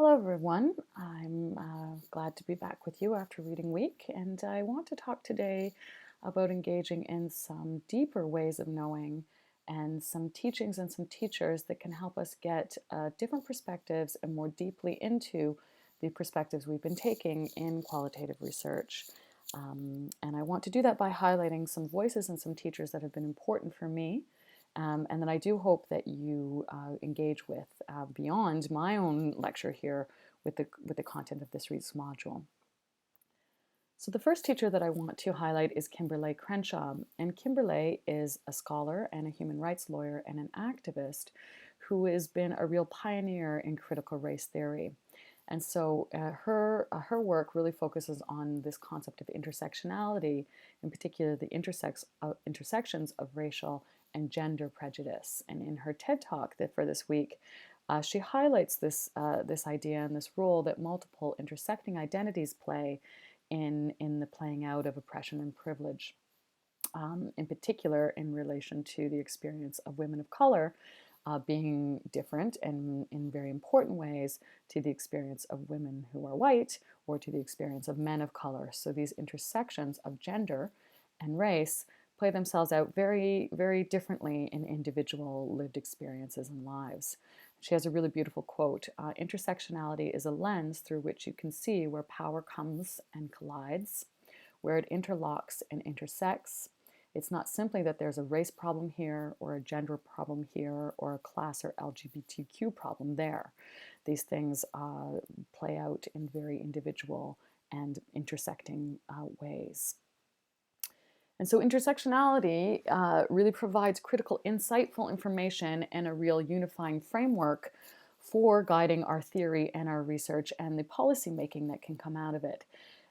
Hello, everyone. I'm glad to be back with you after reading week, and I want to talk today about engaging in some deeper ways of knowing and some teachings and some teachers that can help us get different perspectives and more deeply into the perspectives we've been taking in qualitative research. And I want to do that by highlighting some voices and some teachers that have been important for me and then I do hope that you engage with beyond my own lecture here with the content of this week's module. So the first teacher that I want to highlight is Kimberlé Crenshaw. And Kimberlé is a scholar and a human rights lawyer and an activist who has been a real pioneer in critical race theory. And so her work really focuses on this concept of intersectionality, in particular the intersections of racial and gender prejudice. And in her TED Talk for this week, she highlights this idea and this role that multiple intersecting identities play in the playing out of oppression and privilege, in particular in relation to the experience of women of color being different and in very important ways to the experience of women who are white or to the experience of men of color. So these intersections of gender and race play themselves out very, very differently in individual lived experiences and lives. She has a really beautiful quote. Intersectionality is a lens through which you can see where power comes and collides, where it interlocks and intersects. It's not simply that there's a race problem here or a gender problem here or a class or LGBTQ problem there. These things play out in very individual and intersecting ways. And so intersectionality really provides critical, insightful information and a real unifying framework for guiding our theory and our research and the policy making that can come out of it.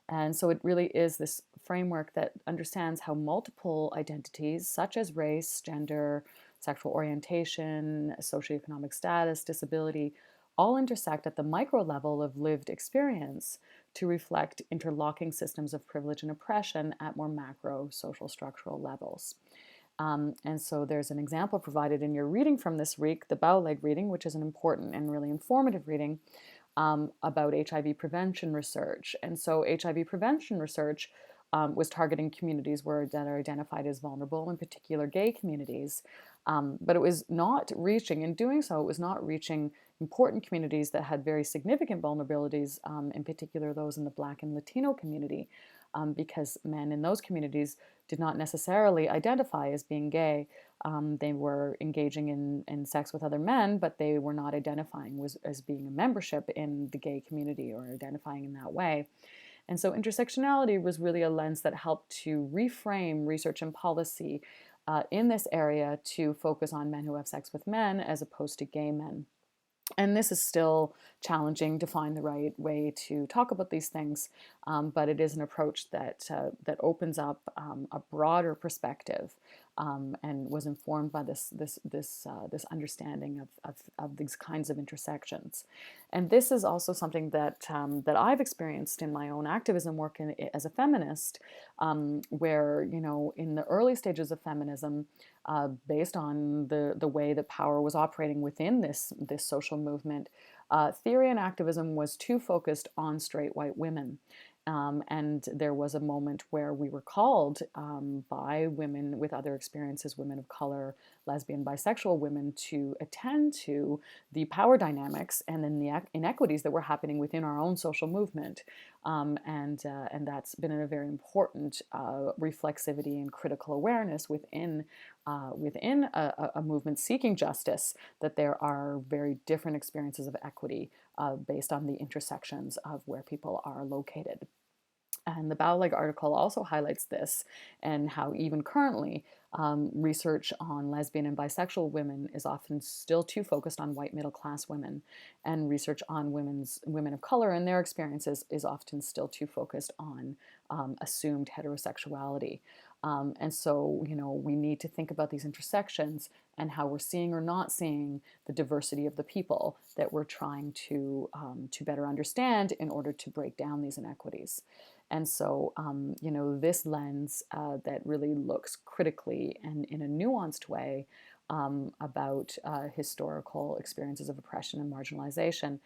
And so it really is this framework that understands how multiple identities, such as race, gender, sexual orientation, socioeconomic status, disability, all intersect at the micro level of lived experience to reflect interlocking systems of privilege and oppression at more macro social structural levels. And so there's an example provided in your reading from this week, the bow leg reading, which is an important and really informative reading about HIV prevention research. And so HIV prevention research was targeting communities that are identified as vulnerable, in particular gay communities. But it was not reaching, in doing so, it was not reaching important communities that had very significant vulnerabilities, in particular those in the Black and Latino community, because men in those communities did not necessarily identify as being gay. They were engaging in sex with other men, but they were not identifying as being a membership in the gay community or identifying in that way. And so intersectionality was really a lens that helped to reframe research and policy in this area to focus on men who have sex with men as opposed to gay men. And this is still challenging to find the right way to talk about these things, but it is an approach that opens up a broader perspective and was informed by this understanding of these kinds of intersections. And this is also something that I've experienced in my own activism work as a feminist, where in the early stages of feminism, based on the way that power was operating within this social movement, theory and activism was too focused on straight white women. And there was a moment where we were called by women with other experiences, women of color, lesbian, bisexual women, to attend to the power dynamics and then the inequities that were happening within our own social movement. And that's been a very important reflexivity and critical awareness within a movement seeking justice, that there are very different experiences of equity based on the intersections of where people are located. And the Bowleg article also highlights this and how even currently research on lesbian and bisexual women is often still too focused on white middle class women, and research on women of color and their experiences is often still too focused on assumed heterosexuality. And so, we need to think about these intersections and how we're seeing or not seeing the diversity of the people that we're trying to better understand in order to break down these inequities. And so, this lens that really looks critically and in a nuanced way about historical experiences of oppression and marginalization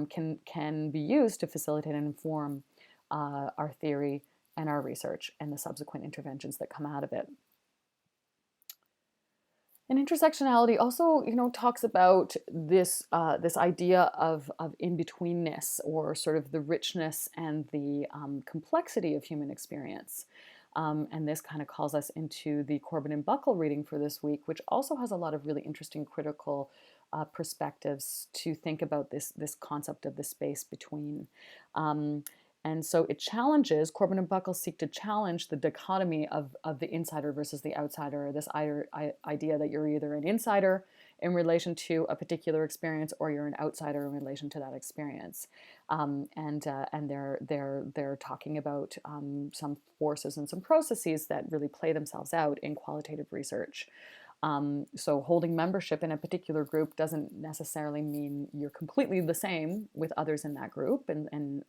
can be used to facilitate and inform our theory and our research and the subsequent interventions that come out of it. And intersectionality also, talks about this this idea of in-betweenness, or sort of the richness and the complexity of human experience. And this kind of calls us into the Corbin and Buckle reading for this week, which also has a lot of really interesting critical perspectives to think about this concept of the space between. And so it challenges, Corbin and Buckle seek to challenge the dichotomy of the insider versus the outsider, this idea that you're either an insider in relation to a particular experience, or you're an outsider in relation to that experience. And they're talking about some forces and some processes that really play themselves out in qualitative research. So holding membership in a particular group doesn't necessarily mean you're completely the same with others in that group,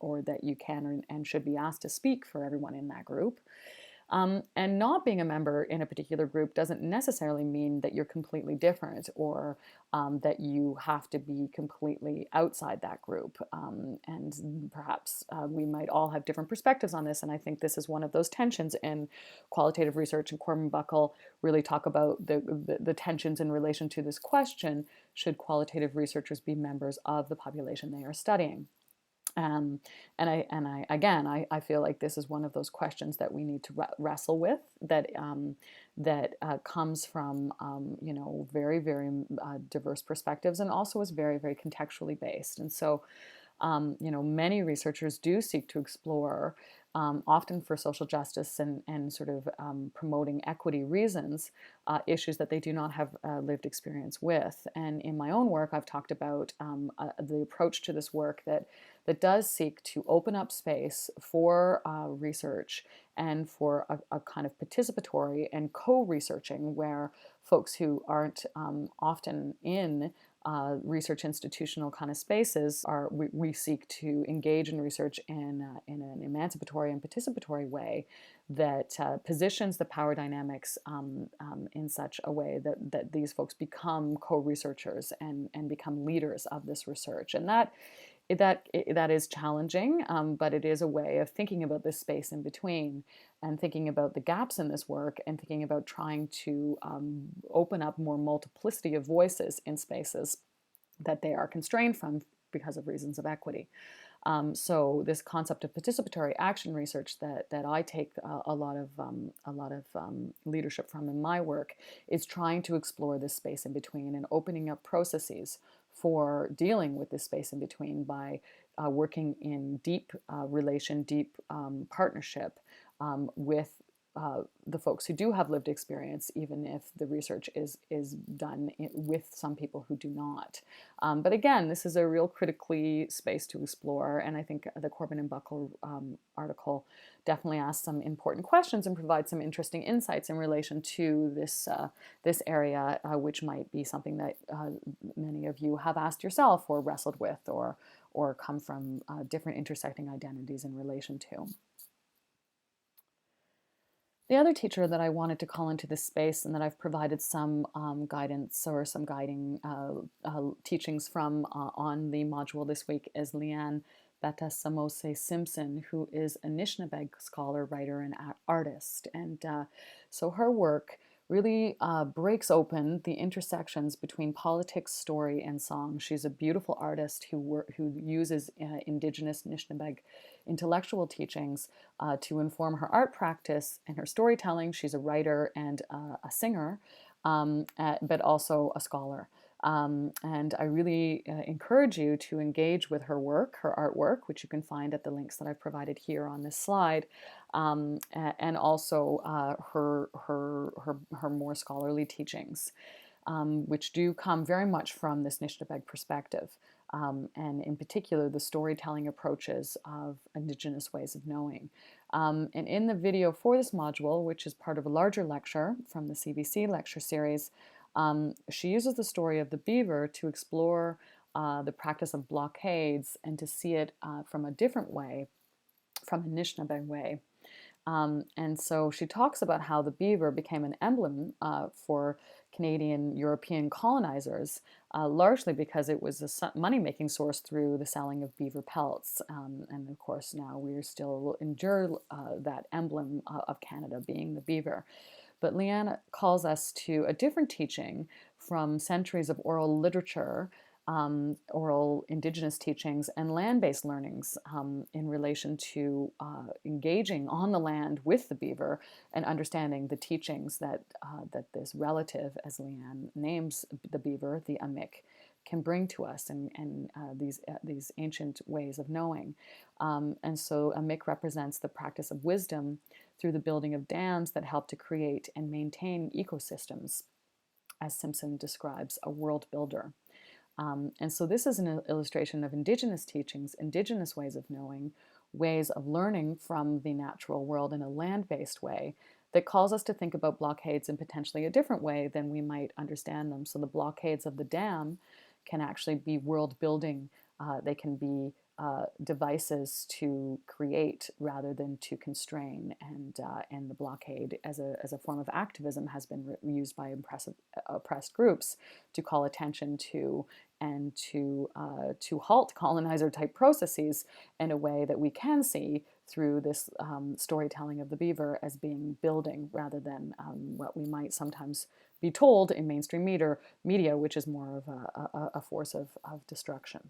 or that you can and should be asked to speak for everyone in that group. And not being a member in a particular group doesn't necessarily mean that you're completely different, or that you have to be completely outside that group. And perhaps we might all have different perspectives on this, and I think this is one of those tensions in qualitative research. And Corbin Buckle really talk about the tensions in relation to this question: should qualitative researchers be members of the population they are studying? I feel like this is one of those questions that we need to wrestle with, that comes from very, very diverse perspectives, and also is very, very contextually based. And so many researchers do seek to explore, often for social justice and sort of promoting equity reasons, issues that they do not have lived experience with. And in my own work, I've talked about the approach to this work that does seek to open up space for research, and for a kind of participatory and co-researching, where folks who aren't often in research institutional kind of spaces we seek to engage in research in an emancipatory and participatory way that positions the power dynamics in such a way that these folks become co-researchers and become leaders of this research. And that is challenging, but it is a way of thinking about this space in between, and thinking about the gaps in this work, and thinking about trying to open up more multiplicity of voices in spaces that they are constrained from because of reasons of equity. So this concept of participatory action research that I take a lot of leadership from in my work is trying to explore this space in between, and opening up processes for dealing with this space in between by working in deep relation, deep partnership with the folks who do have lived experience, even if the research is done with some people who do not. But again, this is a real critically space to explore, and I think the Corbin and Buckle article definitely asks some important questions and provides some interesting insights in relation to this area, which might be something that many of you have asked yourself, or wrestled with, or come from different intersecting identities in relation to. The other teacher that I wanted to call into this space, and that I've provided some guidance or some guiding teachings from on the module this week, is Leanne Beta-Samose Simpson, who is a Anishinaabe scholar, writer, and artist. And so her work really breaks open the intersections between politics, story, and song. She's a beautiful artist who uses Indigenous Anishinaabe intellectual teachings to inform her art practice and her storytelling. She's a writer and a singer, but also a scholar. And I really encourage you to engage with her work, her artwork, which you can find at the links that I've provided here on this slide, and also her more scholarly teachings, which do come very much from this Anishinaabe perspective, and in particular the storytelling approaches of Indigenous ways of knowing. And in the video for this module, which is part of a larger lecture from the CBC lecture series, she uses the story of the beaver to explore the practice of blockades, and to see it from a different way, from an Anishinaabe way. And so she talks about how the beaver became an emblem for Canadian European colonizers, largely because it was a money-making source through the selling of beaver pelts. And of course, now we still endure that emblem of Canada being the beaver. But Leanne calls us to a different teaching from centuries of oral literature, oral Indigenous teachings, and land-based learnings in relation to engaging on the land with the beaver and understanding the teachings that this relative, as Leanne names the beaver, the Amik, can bring to us, and these ancient ways of knowing. And so Amik represents the practice of wisdom through the building of dams that help to create and maintain ecosystems, as Simpson describes, a world builder. And so this is an illustration of Indigenous teachings, Indigenous ways of knowing, ways of learning from the natural world in a land-based way that calls us to think about blockades in potentially a different way than we might understand them. So the blockades of the dam can actually be world building. They can be devices to create rather than to constrain, and the blockade as a form of activism has been used by oppressed groups to call attention to and to halt colonizer type processes in a way that we can see through this storytelling of the beaver as being building rather than what we might sometimes be told in mainstream media, which is more of a force of destruction.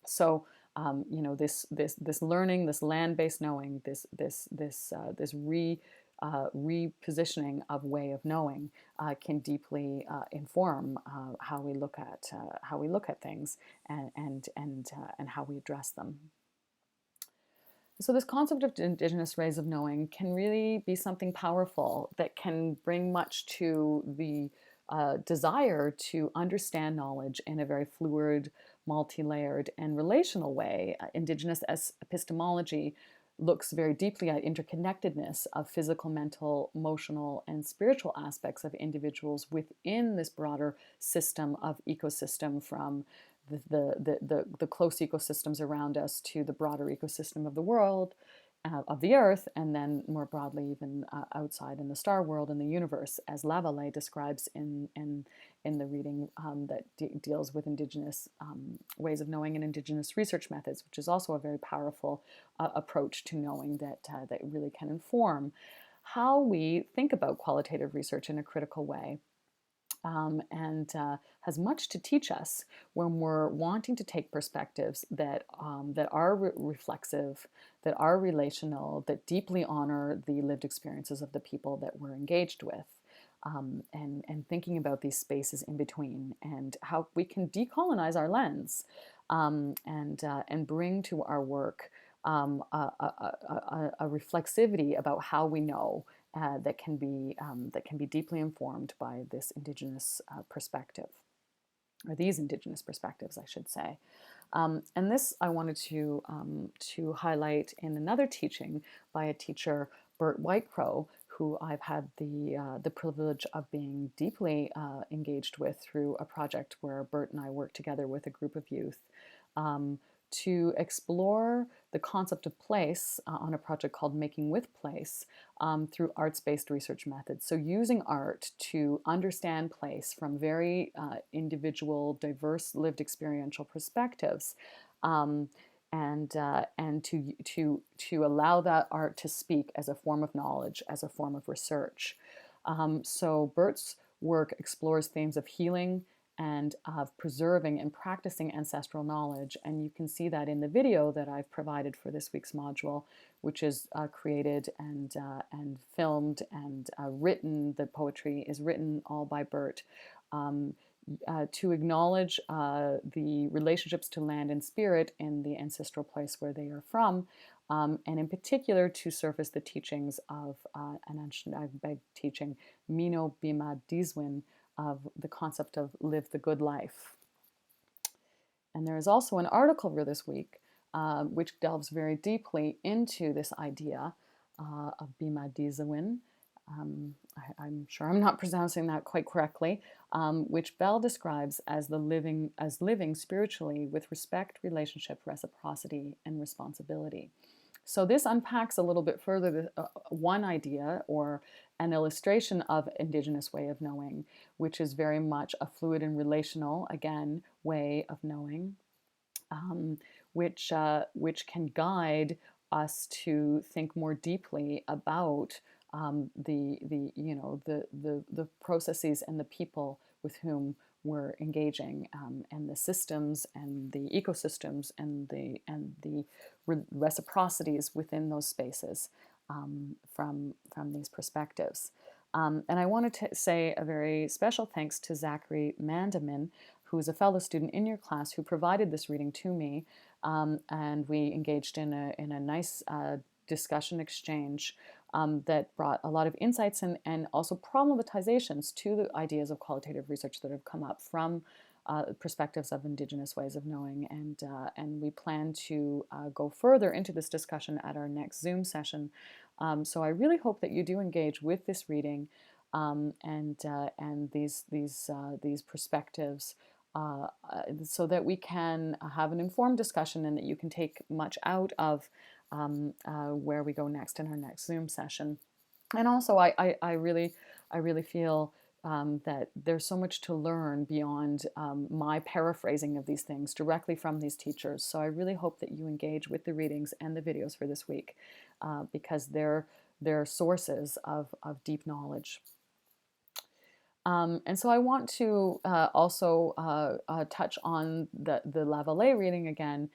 So this learning, this land-based knowing, this repositioning of way of knowing can deeply inform how we look at things and how we address them. So this concept of Indigenous ways of knowing can really be something powerful that can bring much to the desire to understand knowledge in a very fluid, multi-layered, and relational way. Indigenous epistemology looks very deeply at interconnectedness of physical, mental, emotional, and spiritual aspects of individuals within this broader system of ecosystem, from the close ecosystems around us to the broader ecosystem of the world, of the earth, and then more broadly even outside in the star world and the universe, as Lavallee describes in the reading that deals with Indigenous ways of knowing and Indigenous research methods, which is also a very powerful approach to knowing that really can inform how we think about qualitative research in a critical way. And has much to teach us when we're wanting to take perspectives that are reflexive, that are relational, that deeply honor the lived experiences of the people that we're engaged with, and thinking about these spaces in between and how we can decolonize our lens, and bring to our work a reflexivity about how we know. That can be deeply informed by this Indigenous perspective, or these Indigenous perspectives, I should say. And this I wanted to highlight in another teaching by a teacher, Bert Whitecrow, who I've had the privilege of being deeply engaged with through a project where Bert and I worked together with a group of youth. To explore the concept of place on a project called Making with Place through arts-based research methods. So using art to understand place from very individual, diverse, lived experiential perspectives, and to allow that art to speak as a form of knowledge, as a form of research. So Bert's work explores themes of healing and of preserving and practicing ancestral knowledge. And you can see that in the video that I've provided for this week's module, which is created and filmed and written. The poetry is written all by Bert, to acknowledge the relationships to land and spirit in the ancestral place where they are from, and in particular to surface the teachings of an Anishinaabe teaching, Mino Bima Dizwin, of the concept of live the good life. And there is also an article for this week which delves very deeply into this idea of Bima Dizwin. I'm sure I'm not pronouncing that quite correctly, which Bell describes as living spiritually with respect, relationship, reciprocity, and responsibility. So this unpacks a little bit further one idea or an illustration of Indigenous way of knowing, which is very much a fluid and relational, again, way of knowing, um, which can guide us to think more deeply about the processes and the people with whom we're engaging, and the systems and the ecosystems and the reciprocities within those spaces, from these perspectives. And I wanted to say a very special thanks to Zachary Mandamin, who is a fellow student in your class who provided this reading to me, and we engaged in a nice discussion exchange that brought a lot of insights and also problematizations to the ideas of qualitative research that have come up from perspectives of Indigenous ways of knowing. And we plan to go further into this discussion at our next Zoom session. So I really hope that you do engage with this reading, and these perspectives, so that we can have an informed discussion and that you can take much out of where we go next in our next Zoom session. And also, I really feel that there's so much to learn beyond my paraphrasing of these things directly from these teachers. So I really hope that you engage with the readings and the videos for this week, because they're sources of deep knowledge. And so I want to also touch on the Lavallee reading again,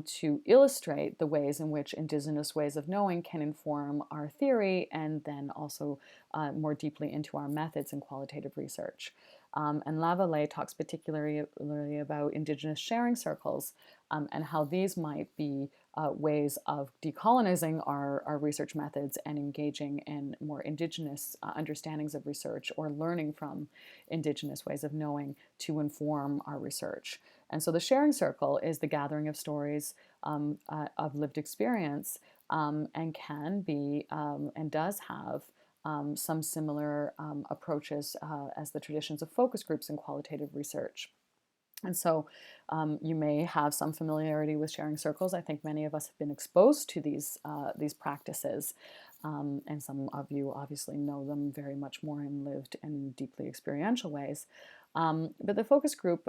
to illustrate the ways in which Indigenous ways of knowing can inform our theory and then also more deeply into our methods in qualitative research. And Lavallee talks particularly about Indigenous sharing circles, and how these might be ways of decolonizing our research methods and engaging in more Indigenous understandings of research, or learning from Indigenous ways of knowing to inform our research. And so the sharing circle is the gathering of stories of lived experience, and can be and does have some similar approaches as the traditions of focus groups in qualitative research. And so you may have some familiarity with sharing circles. I think many of us have been exposed to these practices, and some of you obviously know them very much more in lived and deeply experiential ways. But the focus group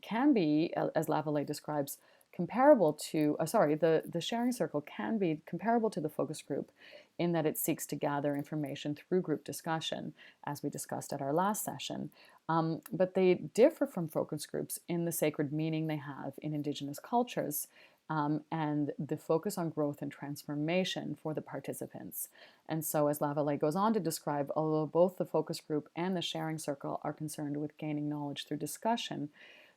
can be, as Lavallee describes, comparable to, the sharing circle can be comparable to the focus group in that it seeks to gather information through group discussion, as we discussed at our last session. But they differ from focus groups in the sacred meaning they have in Indigenous cultures, and the focus on growth and transformation for the participants. And so, as Lavallee goes on to describe, although both the focus group and the sharing circle are concerned with gaining knowledge through discussion,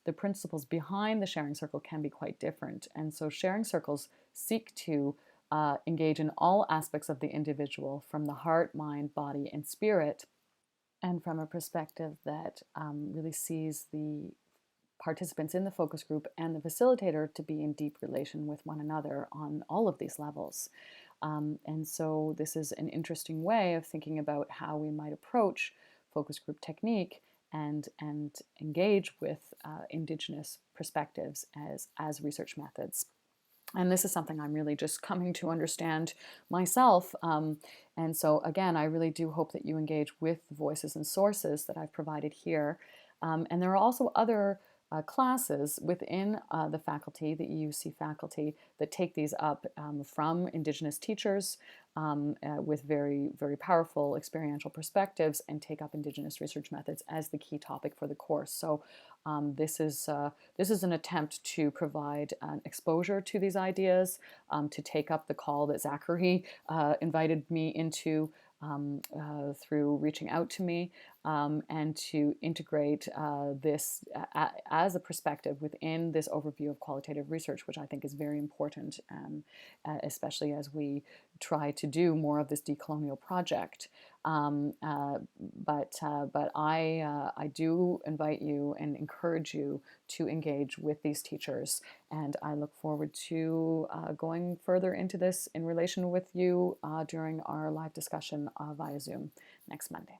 the principles behind the sharing circle can be quite different. And so sharing circles seek to engage in all aspects of the individual, from the heart, mind, body, and spirit, and from a perspective that really sees the participants in the focus group and the facilitator to be in deep relation with one another on all of these levels. And so this is an interesting way of thinking about how we might approach focus group technique and engage with Indigenous perspectives as research methods. And this is something I'm really just coming to understand myself. And so again, I really do hope that you engage with the voices and sources that I've provided here. And there are also other classes within the faculty, the EUC faculty, that take these up from Indigenous teachers with very, very powerful experiential perspectives, and take up Indigenous research methods as the key topic for the course. So this is an attempt to provide an exposure to these ideas, to take up the call that Zachary invited me into through reaching out to me, and to integrate this as a perspective within this overview of qualitative research, which I think is very important, especially as we try to do more of this decolonial project. But I do invite you and encourage you to engage with these teachers, and I look forward to going further into this in relation with you during our live discussion via Zoom next Monday.